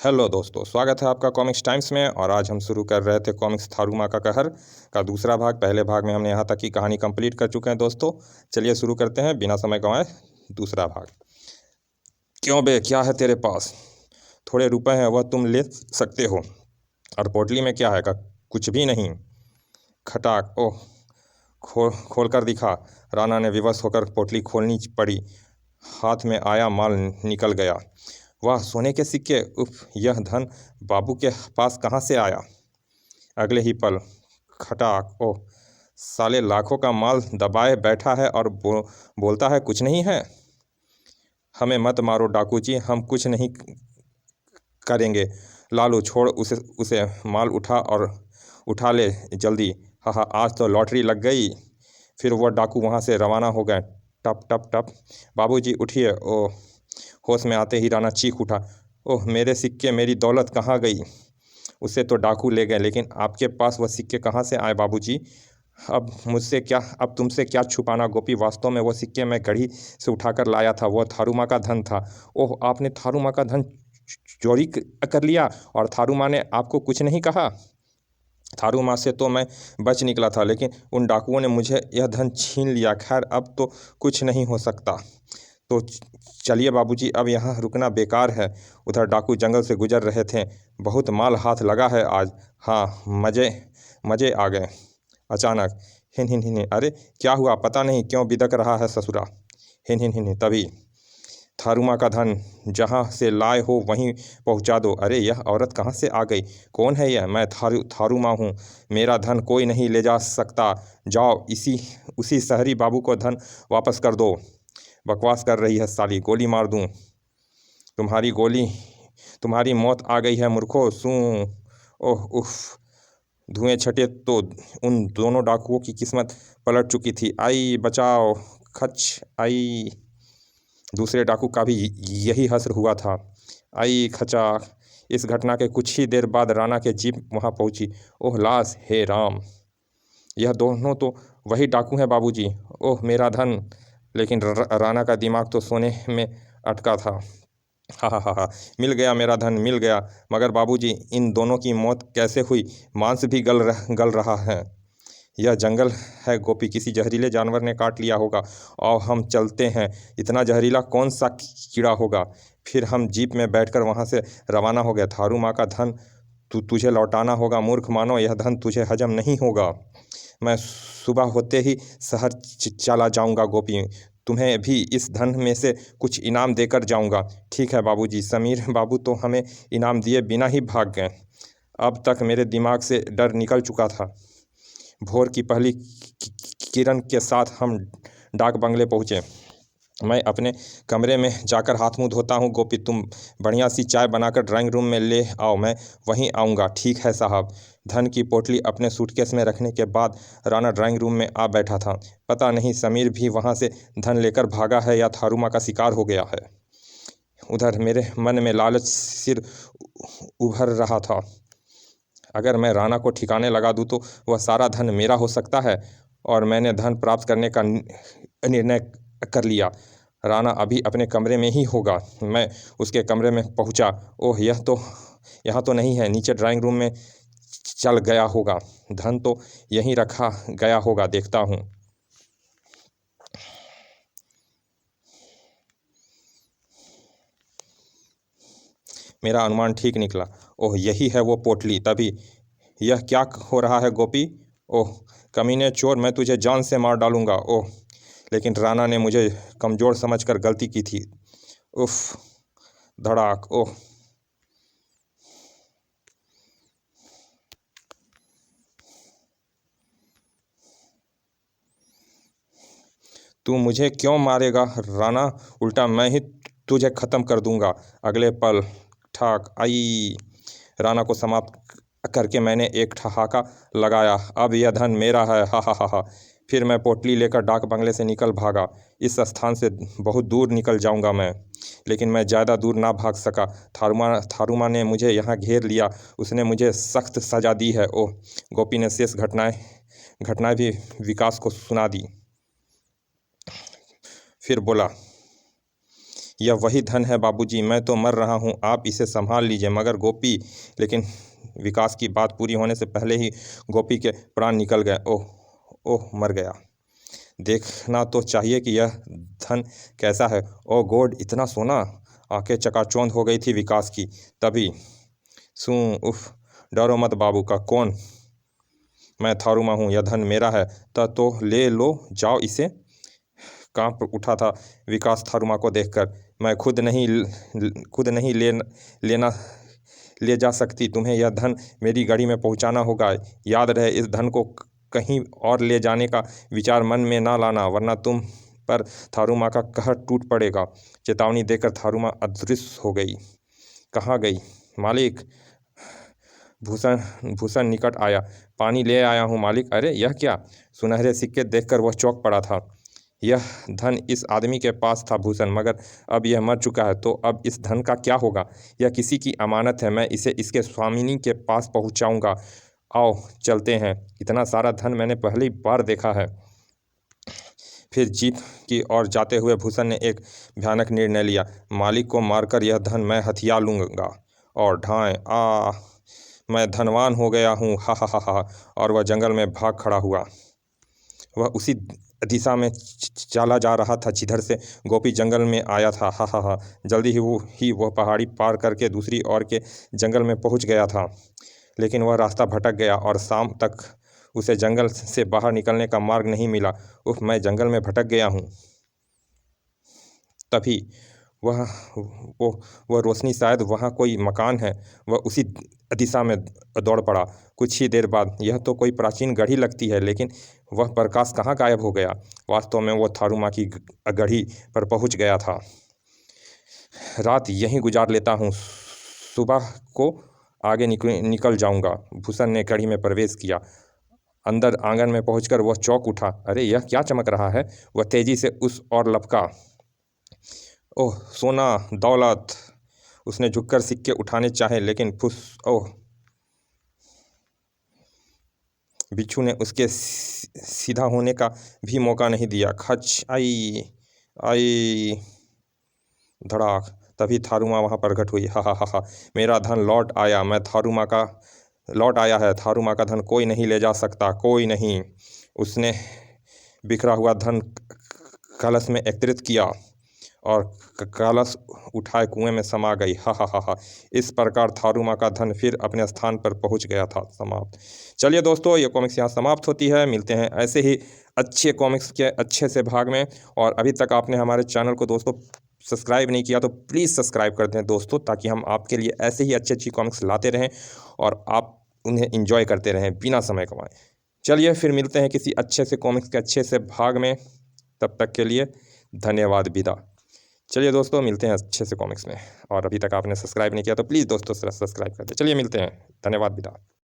Hello दोस्तों, स्वागत है आपका कॉमिक्स टाइम्स में। और आज हम शुरू कर रहे थे कॉमिक्स थारूमा का कहर का दूसरा भाग। पहले भाग में हमने यहाँ तक की कहानी कंप्लीट कर चुके हैं दोस्तों। चलिए शुरू करते हैं बिना समय गंवाए दूसरा भाग। क्यों बे, क्या है तेरे पास? थोड़े रुपए हैं, वह तुम ले सकते हो। और पोटली में क्या है का? कुछ भी नहीं। खटाक, ओह, खोल कर दिखा। राणा ने विवश होकर पोटली खोलनी पड़ी। हाथ में आया माल निकल गया। वाह, सोने के सिक्के! उफ, यह धन बाबू के पास कहाँ से आया? अगले ही पल खटाक, ओह साले, लाखों का माल दबाए बैठा है और बोलता है कुछ नहीं है। हमें मत मारो डाकू जी, हम कुछ नहीं करेंगे। लालू छोड़ उसे उसे माल उठा ले जल्दी। हाँ, आज तो लॉटरी लग गई। फिर वह डाकू वहाँ से रवाना हो गए। टप टप टप। बाबूजी उठिए। ओह, होश में आते ही राणा चीख उठा। ओह, मेरे सिक्के, मेरी दौलत कहाँ गई? उसे तो डाकू ले गए, लेकिन आपके पास वह सिक्के कहाँ से आए बाबूजी? अब तुमसे क्या छुपाना गोपी? वास्तव में वह सिक्के मैं गढ़ी से उठाकर लाया था। वह थारूमां का धन था। ओह, आपने थारूमां का धन चोरी कर लिया और थारूमां ने आपको कुछ नहीं कहा? थारूमां से तो मैं बच निकला था, लेकिन उन डाकुओं ने मुझे यह धन छीन लिया। खैर, अब तो कुछ नहीं हो सकता। तो चलिए बाबूजी, अब यहाँ रुकना बेकार है। उधर डाकू जंगल से गुजर रहे थे। बहुत माल हाथ लगा है आज। हाँ, मज़े मज़े आ गए। अचानक हिन हिन हिन, अरे क्या हुआ? पता नहीं क्यों बिदक रहा है ससुरा। हिन हिन हिन, तभी थारूमा का धन जहाँ से लाए हो वहीं पहुँचा दो। अरे यह औरत कहाँ से आ गई? कौन है यह? मैं थारूमा हूँ। मेरा धन कोई नहीं ले जा सकता। जाओ उसी शहरी बाबू को धन वापस कर दो। बकवास कर रही है साली, गोली मार दूँ तुम्हारी मौत आ गई है मूर्खो। सू, ओह उफ। धुएं छटे तो उन दोनों डाकुओं की किस्मत पलट चुकी थी। आई बचाओ, खच आई। दूसरे डाकू का भी यही हश्र हुआ था। आई खचा। इस घटना के कुछ ही देर बाद राणा के जीप वहां पहुंची। ओह लाश, हे राम! यह दोनों तो वही डाकू हैं बाबूजी। ओह मेरा धन! लेकिन राणा का दिमाग तो सोने में अटका था। हा, मिल गया, मेरा धन मिल गया। मगर बाबूजी, इन दोनों की मौत कैसे हुई? मांस भी गल रहा है। यह जंगल है गोपी, किसी जहरीले जानवर ने काट लिया होगा। और हम चलते हैं। इतना जहरीला कौन सा कीड़ा होगा? फिर हम जीप में बैठकर वहाँ से रवाना हो गए। थारू माँ का धन तुझे लौटाना होगा मूर्ख मानो, यह धन तुझे हजम नहीं होगा। मैं सुबह होते ही शहर चला जाऊंगा गोपी। तुम्हें भी इस धन में से कुछ इनाम देकर जाऊंगा। ठीक है बाबूजी। समीर बाबू तो हमें इनाम दिए बिना ही भाग गए। अब तक मेरे दिमाग से डर निकल चुका था। भोर की पहली किरण के साथ हम डाक बंगले पहुँचे। मैं अपने कमरे में जाकर हाथ मुंह धोता हूँ। गोपी, तुम बढ़िया सी चाय बनाकर ड्राइंग रूम में ले आओ, मैं वहीं आऊँगा। ठीक है साहब। धन की पोटली अपने सूटकेस में रखने के बाद राणा ड्राइंग रूम में आ बैठा था। पता नहीं समीर भी वहाँ से धन लेकर भागा है या थारूमा का शिकार हो गया है। उधर मेरे मन में लालच सिर उभर रहा था। अगर मैं राणा को ठिकाने लगा दूँ तो वह सारा धन मेरा हो सकता है। और मैंने धन प्राप्त करने का निर्णय कर लिया। राणा अभी अपने कमरे में ही होगा। मैं उसके कमरे में पहुंचा। ओह, यहाँ तो नहीं है। नीचे ड्राइंग रूम में चल गया होगा। धन तो यहीं रखा गया होगा, देखता हूँ। मेरा अनुमान ठीक निकला। ओह, यही है वो पोटली। तभी यह क्या हो रहा है गोपी? ओह कमीने चोर, मैं तुझे जान से मार डालूंगा। ओह, लेकिन राणा ने मुझे कमज़ोर समझकर गलती की थी। उफ, धड़ाक। ओह, तू मुझे क्यों मारेगा राणा? उल्टा मैं ही तुझे ख़त्म कर दूंगा। अगले पल ठाक आई। राणा को समाप्त करके मैंने एक ठहाका लगाया। अब यह धन मेरा है। हा। फिर मैं पोटली लेकर डाक बंगले से निकल भागा। इस स्थान से बहुत दूर निकल जाऊंगा मैं। लेकिन मैं ज़्यादा दूर ना भाग सका। थारूमा ने मुझे यहाँ घेर लिया। उसने मुझे सख्त सज़ा दी है। ओह, गोपी ने शेष घटनाएं भी विकास को सुना दी। फिर बोला, यह वही धन है बाबूजी, मैं तो मर रहा हूँ, आप इसे संभाल लीजिए। मगर गोपी, लेकिन विकास की बात पूरी होने से पहले ही गोपी के प्राण निकल गए। ओह ओह, मर गया। देखना तो चाहिए कि यह धन कैसा है। ओ गॉड, इतना सोना! आंखें चकाचौंध हो गई थी विकास की। तभी सू उफ, डरो मत बाबू का कौन, मैं थारूमा हूँ, यह धन मेरा है। तो ले लो, जाओ इसे। कांप उठा था विकास थारूमा को देखकर। मैं खुद नहीं लेना ले जा सकती, तुम्हें यह धन मेरी गाड़ी में पहुंचाना होगा। याद रहे, इस धन को कहीं और ले जाने का विचार मन में ना लाना, वरना तुम पर थारूमा का कहर टूट पड़ेगा। चेतावनी देकर थारूमा अदृश्य हो गई। कहाँ गई? मालिक, भूषण भूषण निकट आया। पानी ले आया हूँ मालिक। अरे यह क्या? सुनहरे सिक्के देखकर वह चौंक पड़ा था। यह धन इस आदमी के पास था भूषण, मगर अब यह मर चुका है, तो अब इस धन का क्या होगा? यह किसी की अमानत है, मैं इसे इसके स्वामिनी के पास पहुंचाऊंगा। आओ चलते हैं। इतना सारा धन मैंने पहली बार देखा है। फिर जीप की ओर जाते हुए भूषण ने एक भयानक निर्णय लिया। मालिक को मारकर यह धन मैं हथिया लूँगा। और ढाएँ आ, मैं धनवान हो गया हूँ, हा हा हा हा। और वह जंगल में भाग खड़ा हुआ। वह उसी दिशा में चला जा रहा था जिधर से गोपी जंगल में आया था। हा हा हा। जल्दी ही वह पहाड़ी पार करके दूसरी ओर के जंगल में पहुंच गया था। लेकिन वह रास्ता भटक गया और शाम तक उसे जंगल से बाहर निकलने का मार्ग नहीं मिला। उफ, मैं जंगल में भटक गया हूँ। तभी वह वो वह रोशनी, शायद वहाँ कोई मकान है। वह उसी दिशा में दौड़ पड़ा। कुछ ही देर बाद, यह तो कोई प्राचीन गढ़ी लगती है, लेकिन वह प्रकाश कहाँ गायब हो गया? वास्तव में वह थारूमा की गढ़ी पर पहुँच गया था। रात यहीं गुजार लेता हूँ, सुबह को आगे निकल जाऊंगा। भूषण ने गढ़ी में प्रवेश किया। अंदर आंगन में पहुंचकर वह चौंक उठा। अरे यह क्या चमक रहा है? वह तेजी से उस ओर लपका। ओह सोना, दौलत! उसने झुककर सिक्के उठाने चाहे, लेकिन फुस ओह, बिच्छू ने उसके सीधा होने का भी मौका नहीं दिया। खच आई आई, धड़ाक! तभी थारूमा वहाँ प्रकट हुई। हा हा हा हा, मेरा धन लौट आया। लौट आया है। थारूमा का धन कोई नहीं ले जा सकता, कोई नहीं। उसने बिखरा हुआ धन कलश में एकत्रित किया और कलश उठाए कुएं में समा गई। हा हा हा हा। इस प्रकार थारूमा का धन फिर अपने स्थान पर पहुंच गया था। समाप्त। चलिए दोस्तों, ये कॉमिक्स यहाँ समाप्त होती है। मिलते हैं ऐसे ही अच्छे कॉमिक्स के अच्छे से भाग में। और अभी तक आपने हमारे चैनल को दोस्तों सब्सक्राइब नहीं किया तो प्लीज़ सब्सक्राइब कर दें दोस्तों, ताकि हम आपके लिए ऐसे ही अच्छी अच्छी कॉमिक्स लाते रहें और आप उन्हें एंजॉय करते रहें बिना समय गंवाए। चलिए फिर मिलते हैं किसी अच्छे से कॉमिक्स के अच्छे से भाग में। तब तक के लिए धन्यवाद, विदा। चलिए दोस्तों, मिलते हैं अच्छे से कॉमिक्स में। और अभी तक आपने सब्सक्राइब नहीं किया तो प्लीज़ दोस्तों सब्सक्राइब कर दें। चलिए मिलते हैं, धन्यवाद, विदा।